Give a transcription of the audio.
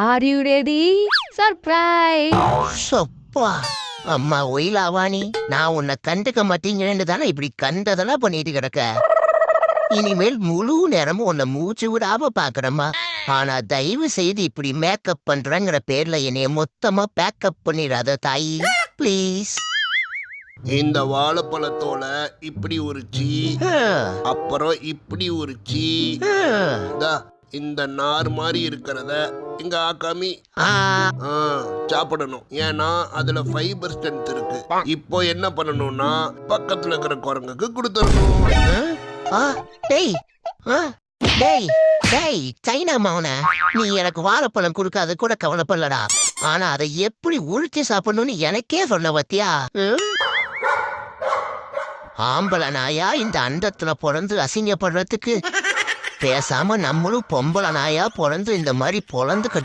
Are you ready? Surprise! சப்பா அம்மா ஒயிலாவாணி, நான் உன்னை கண்டுக்க மாட்டேங்கிறேன்னு தானே இப்படி கண்டதெல்லாம் பண்ணிட்டு கிடக்க. இனிமேல் முழு நேரமும் உன்னை மூச்சு விடாம பாக்குறம்மா. ஆனா தயவு செய்து இப்படி மேக்கப் பண்றங்கிற பேர்ல என்னைய மொத்தமா பேக்கப் பண்ணிடாத தாயி, ப்ளீஸ். இந்த வாழைப்பழத்தோல இப்படி ஒரு சீ, அப்புறம் இப்படி ஒரு சீ, தா இந்த நார் மாதிரி இருக்கிறத இங்க ஆக்காமி சாப்பிடணும். ஏன்னா அதுல ஃபைபர் ஸ்ட்ரென்த் இருக்கு. இப்போ என்ன பண்ணணும்னா பக்கத்துல இருக்கிற குரங்குக்கு கொடுத்துடணும். டேய் டேய் டேய் சைனா மவன, நீ எனக்கு வாழைப்பழம் கொடுக்காத கூட கவலைப்படலடா. ஆனா அதை எப்படி உருட்டி சாப்பிடணும்னு எனக்கே சொன்ன பத்தியா? ஆம்பளை நாயா இந்த அண்டத்துல பிறந்து அசிங்கப்படுறதுக்கு? பேசாம நம்மளும் பொம்பளை நாயா பிறந்து இந்த மாதிரி பொழந்து கட்டி